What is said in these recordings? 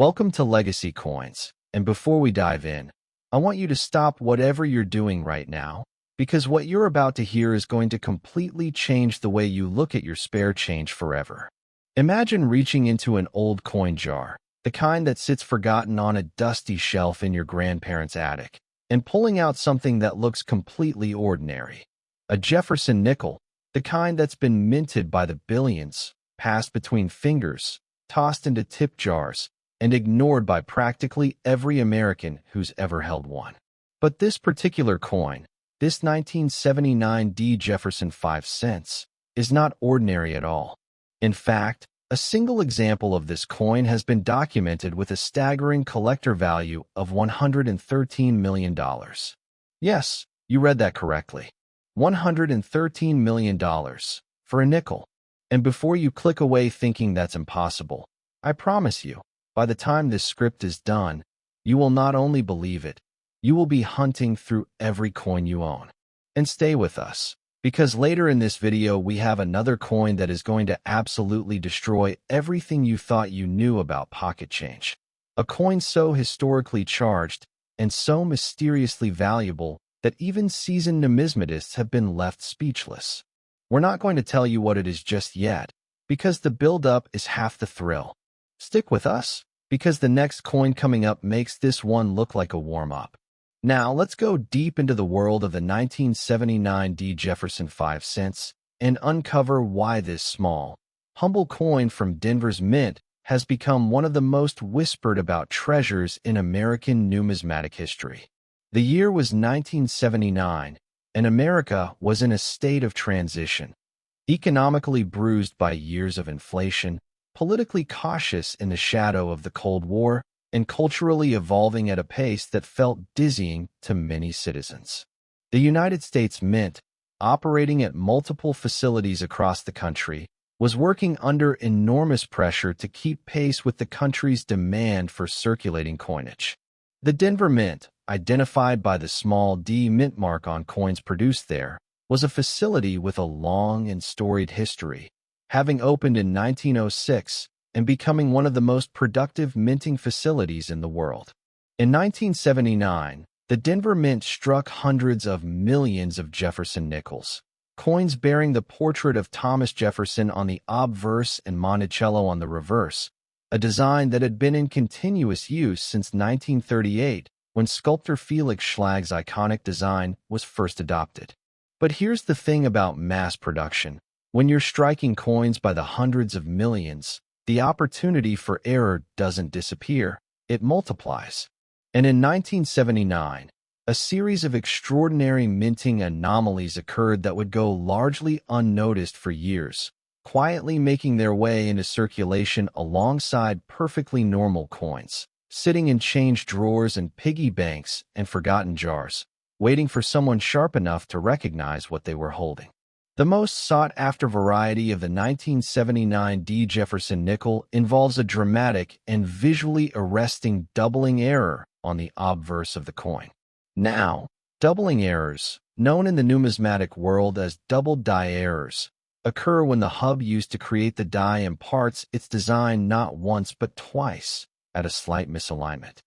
Welcome to Legacy Coins, and before we dive in, I want you to stop whatever you're doing right now, because what you're about to hear is going to completely change the way you look at your spare change forever. Imagine reaching into an old coin jar, the kind that sits forgotten on a dusty shelf in your grandparents' attic, and pulling out something that looks completely ordinary. A Jefferson nickel, the kind that's been minted by the billions, passed between fingers, tossed into tip jars, and ignored by practically every American who's ever held one. But this particular coin, this 1979 Jefferson 5 cents, is not ordinary at all. In fact, a single example of this coin has been documented with a staggering collector value of $113 million. Yes, you read that correctly. $113 million for a nickel. And before you click away thinking that's impossible, I promise you, by the time this script is done, you will not only believe it, you will be hunting through every coin you own. And stay with us, because later in this video we have another coin that is going to absolutely destroy everything you thought you knew about pocket change. A coin so historically charged and so mysteriously valuable that even seasoned numismatists have been left speechless. We're not going to tell you what it is just yet, because the build-up is half the thrill. Stick with us, because the next coin coming up makes this one look like a warm-up. Now, let's go deep into the world of the 1979 Jefferson 5 cents and uncover why this small, humble coin from Denver's Mint has become one of the most whispered about treasures in American numismatic history. The year was 1979, and America was in a state of transition. Economically bruised by years of inflation, politically cautious in the shadow of the Cold War, and culturally evolving at a pace that felt dizzying to many citizens. The United States Mint, operating at multiple facilities across the country, was working under enormous pressure to keep pace with the country's demand for circulating coinage. The Denver Mint, identified by the small D mint mark on coins produced there, was a facility with a long and storied history, having opened in 1906 and becoming one of the most productive minting facilities in the world. In 1979, the Denver Mint struck hundreds of millions of Jefferson nickels, coins bearing the portrait of Thomas Jefferson on the obverse and Monticello on the reverse, a design that had been in continuous use since 1938 when sculptor Felix Schlag's iconic design was first adopted. But here's the thing about mass production. When you're striking coins by the hundreds of millions, the opportunity for error doesn't disappear, it multiplies. And in 1979, a series of extraordinary minting anomalies occurred that would go largely unnoticed for years, quietly making their way into circulation alongside perfectly normal coins, sitting in change drawers and piggy banks and forgotten jars, waiting for someone sharp enough to recognize what they were holding. The most sought-after variety of the 1979 Jefferson nickel involves a dramatic and visually arresting doubling error on the obverse of the coin. Now, doubling errors, known in the numismatic world as doubled die errors, occur when the hub used to create the die imparts its design not once but twice at a slight misalignment.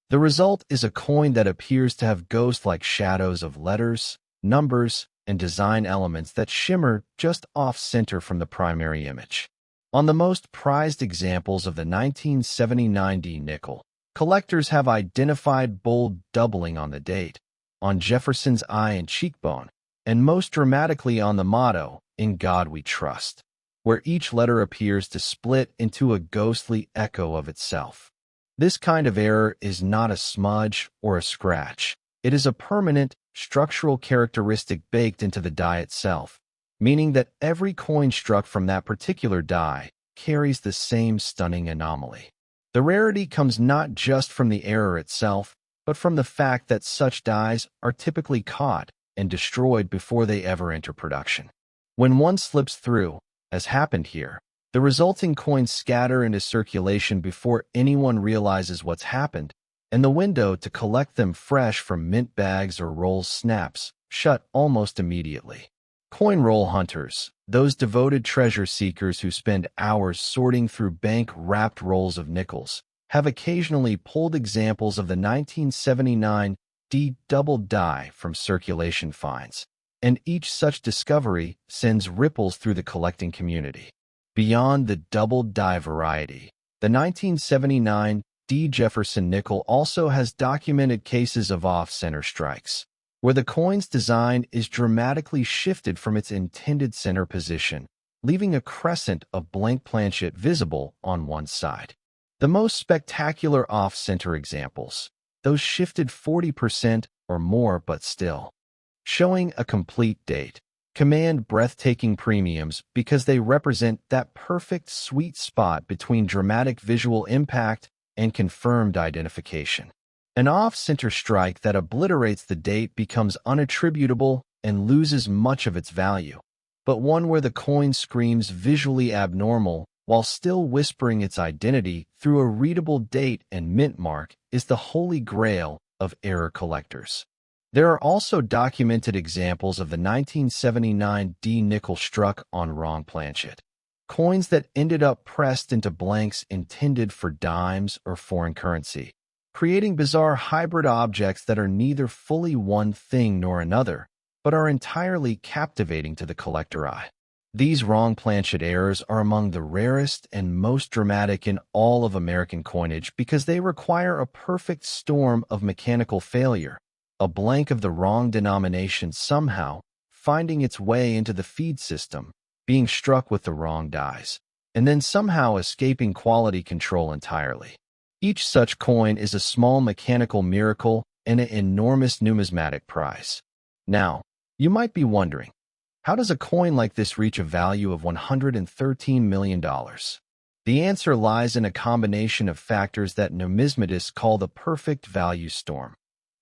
The result is a coin that appears to have ghost-like shadows of letters, numbers, and design elements that shimmer just off-center from the primary image. On the most prized examples of the 1979 nickel, collectors have identified bold doubling on the date, on Jefferson's eye and cheekbone, and most dramatically on the motto, "In God We Trust," where each letter appears to split into a ghostly echo of itself. This kind of error is not a smudge or a scratch. It is a permanent, structural characteristic baked into the die itself, meaning that every coin struck from that particular die carries the same stunning anomaly. The rarity comes not just from the error itself, but from the fact that such dies are typically caught and destroyed before they ever enter production. When one slips through, as happened here, the resulting coins scatter into circulation before anyone realizes what's happened, and the window to collect them fresh from mint bags or rolls snaps shut almost immediately. Coin roll hunters, those devoted treasure seekers who spend hours sorting through bank-wrapped rolls of nickels, have occasionally pulled examples of the 1979 D double die from circulation finds, and each such discovery sends ripples through the collecting community. Beyond the double die variety, the 1979 D Jefferson Nickel also has documented cases of off-center strikes, where the coin's design is dramatically shifted from its intended center position, leaving a crescent of blank planchet visible on one side. The most spectacular off-center examples, those shifted 40% or more but still showing a complete date, command breathtaking premiums because they represent that perfect sweet spot between dramatic visual impact and confirmed identification. An off-center strike that obliterates the date becomes unattributable and loses much of its value, but one where the coin screams visually abnormal while still whispering its identity through a readable date and mint mark is the holy grail of error collectors. There are also documented examples of the 1979 D nickel struck on wrong planchet, coins that ended up pressed into blanks intended for dimes or foreign currency, creating bizarre hybrid objects that are neither fully one thing nor another, but are entirely captivating to the collector eye. These wrong planchet errors are among the rarest and most dramatic in all of American coinage because they require a perfect storm of mechanical failure, a blank of the wrong denomination somehow finding its way into the feed system, being struck with the wrong dies, and then somehow escaping quality control entirely. Each such coin is a small mechanical miracle and an enormous numismatic prize. Now, you might be wondering, how does a coin like this reach a value of $113 million? The answer lies in a combination of factors that numismatists call the perfect value storm: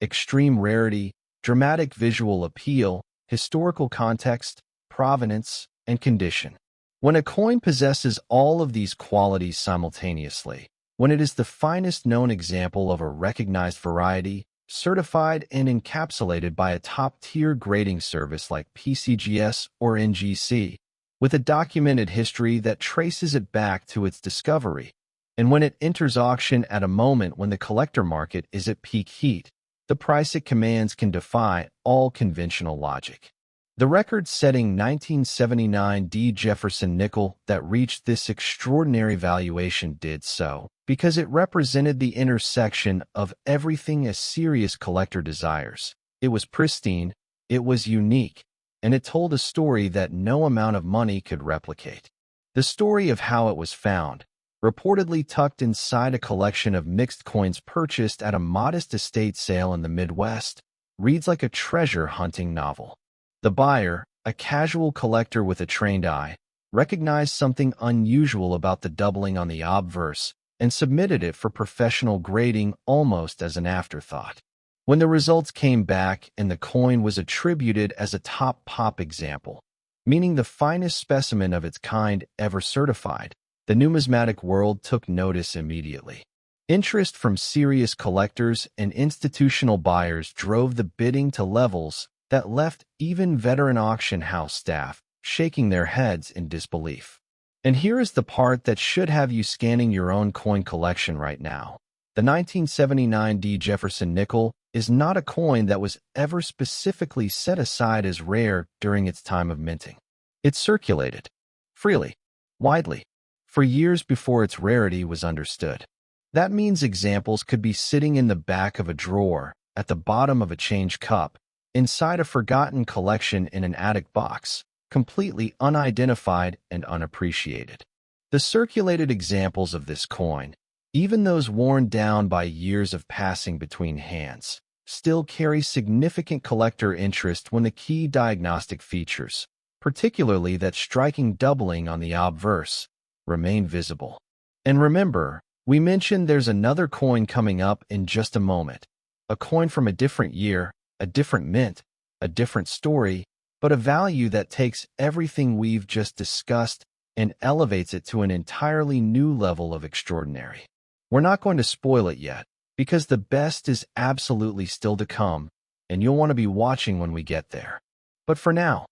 extreme rarity, dramatic visual appeal, historical context, provenance, and condition. When a coin possesses all of these qualities simultaneously, when it is the finest known example of a recognized variety, certified and encapsulated by a top-tier grading service like PCGS or NGC, with a documented history that traces it back to its discovery, and when it enters auction at a moment when the collector market is at peak heat, the price it commands can defy all conventional logic. The record-setting 1979 D Jefferson Nickel that reached this extraordinary valuation did so because it represented the intersection of everything a serious collector desires. It was pristine, it was unique, and it told a story that no amount of money could replicate. The story of how it was found, reportedly tucked inside a collection of mixed coins purchased at a modest estate sale in the Midwest, reads like a treasure-hunting novel. The buyer, a casual collector with a trained eye, recognized something unusual about the doubling on the obverse and submitted it for professional grading almost as an afterthought. When the results came back and the coin was attributed as a top pop example, meaning the finest specimen of its kind ever certified, the numismatic world took notice immediately. Interest from serious collectors and institutional buyers drove the bidding to levels that left even veteran auction house staff shaking their heads in disbelief. And here is the part that should have you scanning your own coin collection right now. The 1979 D Jefferson Nickel is not a coin that was ever specifically set aside as rare during its time of minting. It circulated freely, widely, for years before its rarity was understood. That means examples could be sitting in the back of a drawer, at the bottom of a change cup, inside a forgotten collection in an attic box, completely unidentified and unappreciated. The circulated examples of this coin, even those worn down by years of passing between hands, still carry significant collector interest when the key diagnostic features, particularly that striking doubling on the obverse, remain visible. And remember, we mentioned there's another coin coming up in just a moment, a coin from a different year, a different mint, a different story, but a value that takes everything we've just discussed and elevates it to an entirely new level of extraordinary. We're not going to spoil it yet, because the best is absolutely still to come, and you'll want to be watching when we get there. But for now,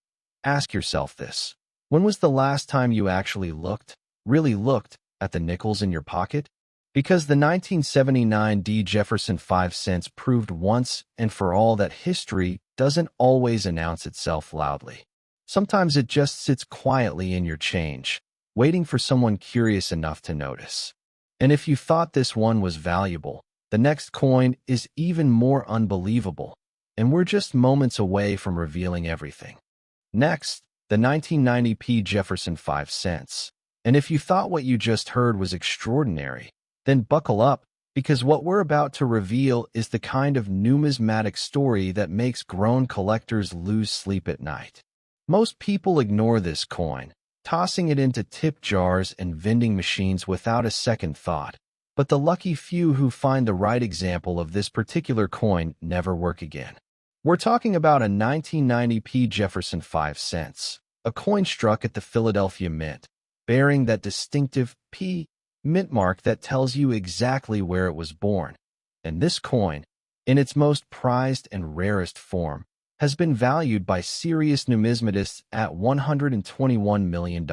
ask yourself this: when was the last time you actually really looked, at the nickels in your pocket? Because the 1979 Jefferson 5 cents proved once and for all that history doesn't always announce itself loudly. Sometimes it just sits quietly in your change, waiting for someone curious enough to notice. And if you thought this one was valuable, the next coin is even more unbelievable, and we're just moments away from revealing everything. Next, the 1990 Jefferson 5 cents. And if you thought what you just heard was extraordinary, then buckle up, because what we're about to reveal is the kind of numismatic story that makes grown collectors lose sleep at night. Most people ignore this coin, tossing it into tip jars and vending machines without a second thought. But the lucky few who find the right example of this particular coin never work again. We're talking about a 1990 Jefferson 5 cents, a coin struck at the Philadelphia Mint, bearing that distinctive P mint mark that tells you exactly where it was born. And this coin, in its most prized and rarest form, has been valued by serious numismatists at $121 million.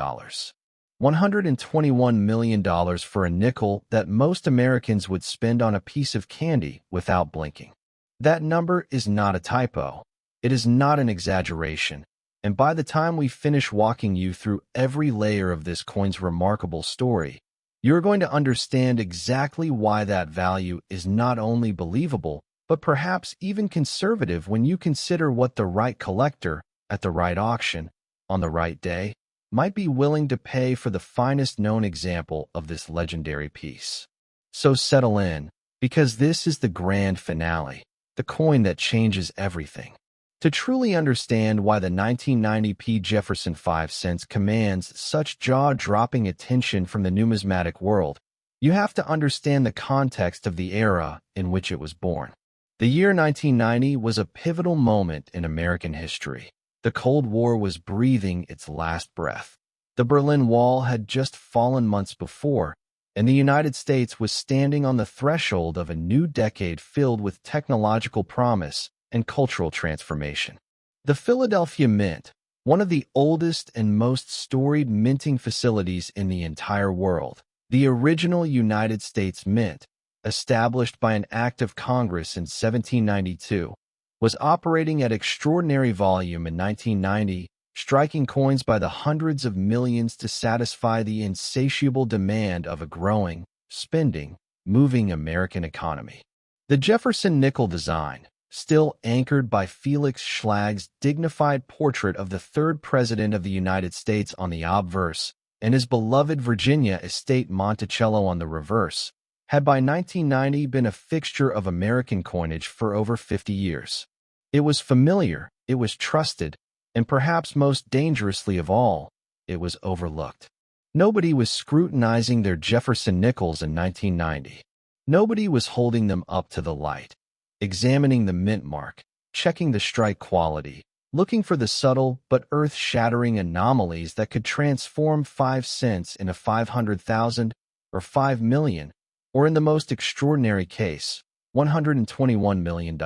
$121 million for a nickel that most Americans would spend on a piece of candy without blinking. That number is not a typo. It is not an exaggeration. And by the time we finish walking you through every layer of this coin's remarkable story, you're going to understand exactly why that value is not only believable, but perhaps even conservative when you consider what the right collector, at the right auction, on the right day, might be willing to pay for the finest known example of this legendary piece. So settle in, because this is the grand finale, the coin that changes everything. To truly understand why the 1990 Jefferson 5 cents commands such jaw-dropping attention from the numismatic world, you have to understand the context of the era in which it was born. The year 1990 was a pivotal moment in American history. The Cold War was breathing its last breath. The Berlin Wall had just fallen months before, and the United States was standing on the threshold of a new decade filled with technological promise and cultural transformation. The Philadelphia Mint, one of the oldest and most storied minting facilities in the entire world, the original United States Mint, established by an act of Congress in 1792, was operating at extraordinary volume in 1990, striking coins by the hundreds of millions to satisfy the insatiable demand of a growing, spending, moving American economy. The Jefferson Nickel design, still anchored by Felix Schlage's dignified portrait of the third President of the United States on the obverse, and his beloved Virginia estate Monticello on the reverse, had by 1990 been a fixture of American coinage for over 50 years. It was familiar, it was trusted, and perhaps most dangerously of all, it was overlooked. Nobody was scrutinizing their Jefferson nickels in 1990. Nobody was holding them up to the light, examining the mint mark, checking the strike quality, looking for the subtle but earth-shattering anomalies that could transform 5 cents into 500,000 or 5 million, or in the most extraordinary case, $121 million.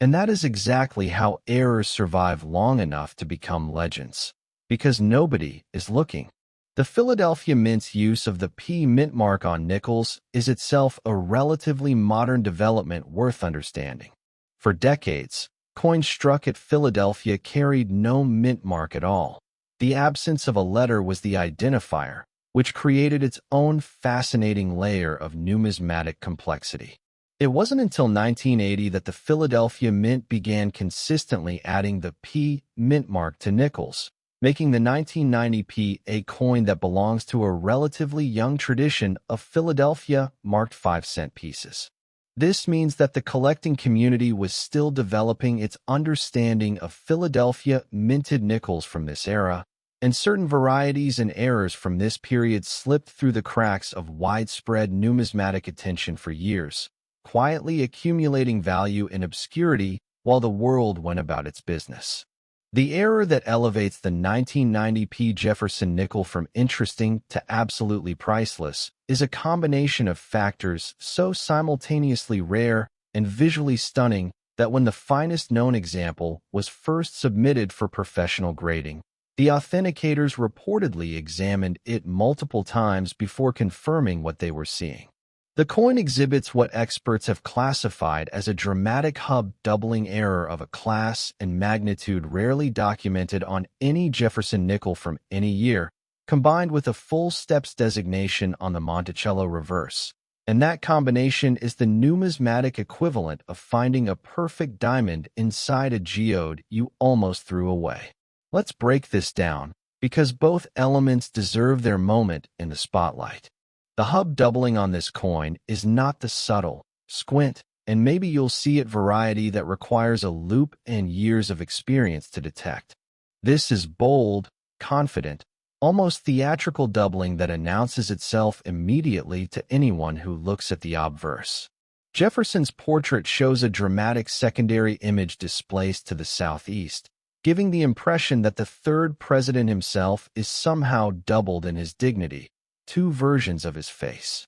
And that is exactly how errors survive long enough to become legends, because nobody is looking. The Philadelphia Mint's use of the P mint mark on nickels is itself a relatively modern development worth understanding. For decades, coins struck at Philadelphia carried no mint mark at all. The absence of a letter was the identifier, which created its own fascinating layer of numismatic complexity. It wasn't until 1980 that the Philadelphia Mint began consistently adding the P mint mark to nickels, making the 1990 P a coin that belongs to a relatively young tradition of Philadelphia-marked 5-cent pieces. This means that the collecting community was still developing its understanding of Philadelphia minted nickels from this era, and certain varieties and errors from this period slipped through the cracks of widespread numismatic attention for years, quietly accumulating value in obscurity while the world went about its business. The error that elevates the 1990 Jefferson nickel from interesting to absolutely priceless is a combination of factors so simultaneously rare and visually stunning that when the finest known example was first submitted for professional grading, the authenticators reportedly examined it multiple times before confirming what they were seeing. The coin exhibits what experts have classified as a dramatic Hub doubling error of a class and magnitude rarely documented on any Jefferson nickel from any year, combined with a full steps designation on the Monticello reverse. And that combination is the numismatic equivalent of finding a perfect diamond inside a geode you almost threw away. Let's break this down, because both elements deserve their moment in the spotlight. The Hub doubling on this coin is not the subtle, squint, and maybe you'll see it variety that requires a loop and years of experience to detect. This is bold, confident, almost theatrical doubling that announces itself immediately to anyone who looks at the obverse. Jefferson's portrait shows a dramatic secondary image displaced to the southeast, giving the impression that the third president himself is somehow doubled in his dignity, two versions of his face,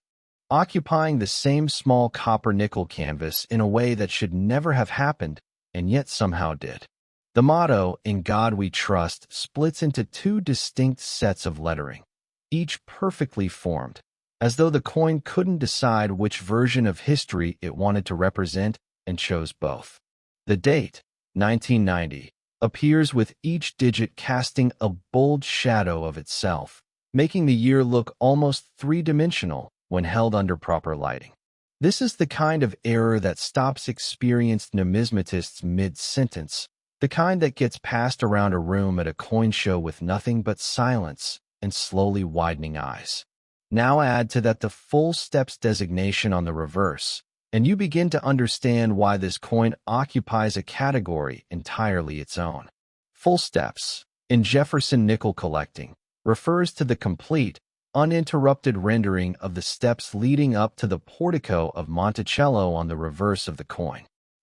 occupying the same small copper-nickel canvas in a way that should never have happened and yet somehow did. The motto, "In God We Trust," splits into two distinct sets of lettering, each perfectly formed, as though the coin couldn't decide which version of history it wanted to represent and chose both. The date, 1990, appears with each digit casting a bold shadow of itself, making the year look almost three-dimensional when held under proper lighting. This is the kind of error that stops experienced numismatists mid-sentence, the kind that gets passed around a room at a coin show with nothing but silence and slowly widening eyes. Now add to that the full steps designation on the reverse, and you begin to understand why this coin occupies a category entirely its own. Full steps, in Jefferson nickel collecting, refers to the complete, uninterrupted rendering of the steps leading up to the portico of Monticello on the reverse of the coin.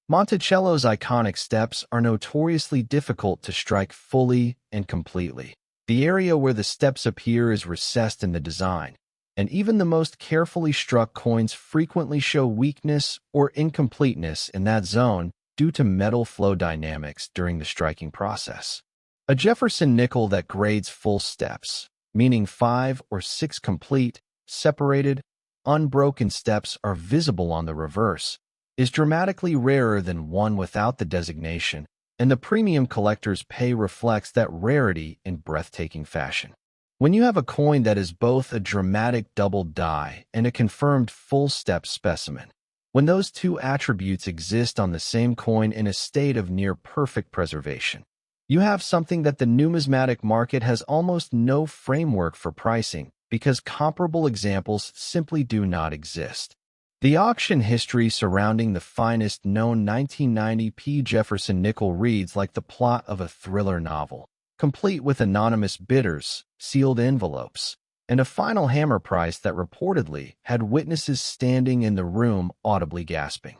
Monticello's iconic steps are notoriously difficult to strike fully and completely. The area where the steps appear is recessed in the design, and even the most carefully struck coins frequently show weakness or incompleteness in that zone due to metal flow dynamics during the striking process. A Jefferson nickel that grades full steps, meaning 5 or 6 complete, separated, unbroken steps are visible on the reverse, is dramatically rarer than one without the designation, and the premium collectors pay reflects that rarity in breathtaking fashion. When you have a coin that is both a dramatic double die and a confirmed full step specimen, when those two attributes exist on the same coin in a state of near perfect preservation, you have something that the numismatic market has almost no framework for pricing because comparable examples simply do not exist. The auction history surrounding the finest known 1990p Jefferson nickel reads like the plot of a thriller novel, complete with anonymous bidders, sealed envelopes, and a final hammer price that reportedly had witnesses standing in the room audibly gasping.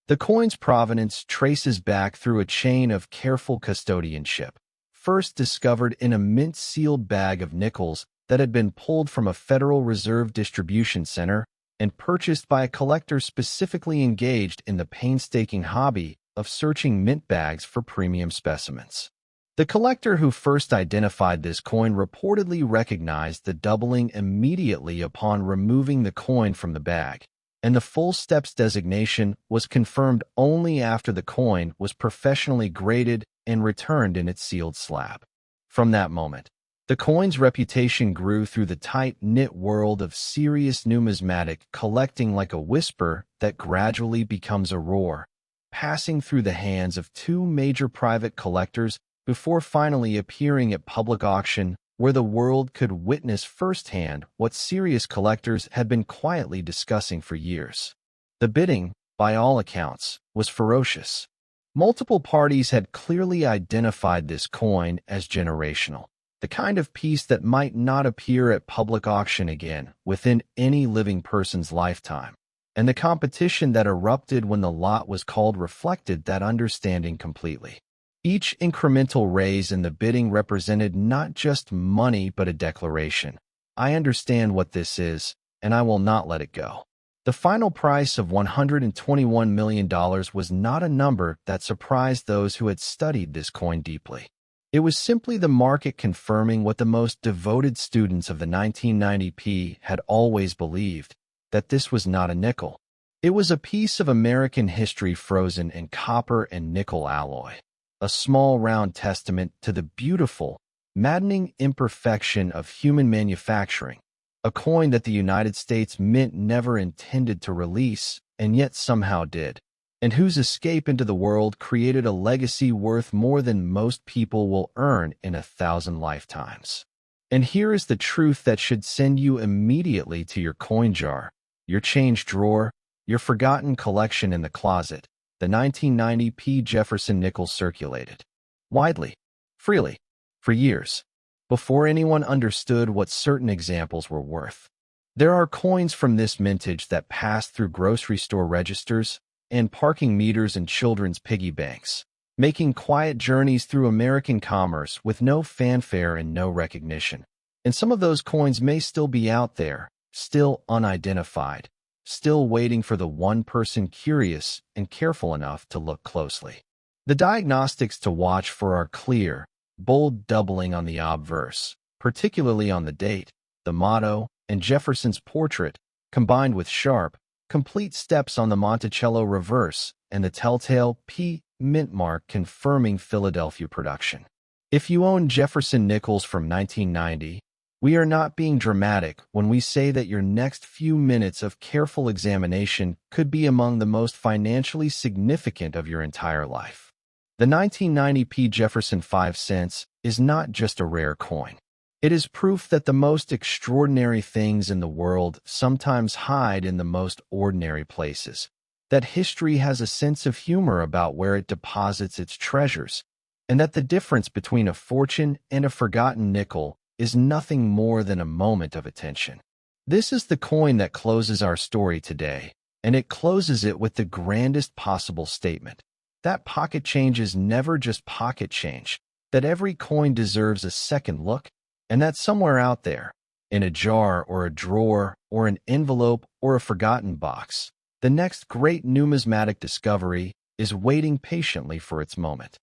The coin's provenance traces back through a chain of careful custodianship, first discovered in a mint-sealed bag of nickels that had been pulled from a Federal Reserve distribution center and purchased by a collector specifically engaged in the painstaking hobby of searching mint bags for premium specimens. The collector who first identified this coin reportedly recognized the doubling immediately upon removing the coin from the bag, and the full steps designation was confirmed only after the coin was professionally graded and returned in its sealed slab. From that moment, the coin's reputation grew through the tight-knit world of serious numismatic collecting like a whisper that gradually becomes a roar, passing through the hands of two major private collectors before finally appearing at public auction where the world could witness firsthand what serious collectors had been quietly discussing for years. The bidding, by all accounts, was ferocious. Multiple parties had clearly identified this coin as generational, the kind of piece that might not appear at public auction again within any living person's lifetime, and the competition that erupted when the lot was called reflected that understanding completely. Each incremental raise in the bidding represented not just money but a declaration. I understand what this is, and I will not let it go. The final price of $121 million was not a number that surprised those who had studied this coin deeply. It was simply the market confirming what the most devoted students of the 1990p had always believed, that this was not a nickel. It was a piece of American history frozen in copper and nickel alloy, a small round testament to the beautiful, maddening imperfection of human manufacturing, a coin that the United States Mint never intended to release, and yet somehow did, and whose escape into the world created a legacy worth more than most people will earn in 1,000 lifetimes. And here is the truth that should send you immediately to your coin jar, your change drawer, your forgotten collection in the closet. The 1990 Jefferson Nickel circulated widely, freely, for years, before anyone understood what certain examples were worth. There are coins from this mintage that passed through grocery store registers and parking meters and children's piggy banks, making quiet journeys through American commerce with no fanfare and no recognition. And some of those coins may still be out there, still unidentified, still waiting for the one person curious and careful enough to look closely. The diagnostics to watch for are clear: bold doubling on the obverse, particularly on the date, the motto, and Jefferson's portrait, combined with sharp, complete steps on the Monticello reverse and the telltale P mint mark confirming Philadelphia production. If you own Jefferson nickels from 1990, we are not being dramatic when we say that your next few minutes of careful examination could be among the most financially significant of your entire life. The 1990 Jefferson 5 cents is not just a rare coin. It is proof that the most extraordinary things in the world sometimes hide in the most ordinary places, that history has a sense of humor about where it deposits its treasures, and that the difference between a fortune and a forgotten nickel is nothing more than a moment of attention. This is the coin that closes our story today, and it closes it with the grandest possible statement: that pocket change is never just pocket change, that every coin deserves a second look, and that somewhere out there, in a jar or a drawer or an envelope or a forgotten box, the next great numismatic discovery is waiting patiently for its moment.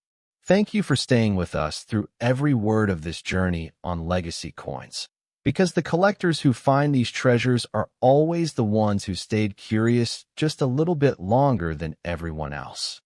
Thank you for staying with us through every word of this journey on legacy coins, because the collectors who find these treasures are always the ones who stayed curious just a little bit longer than everyone else.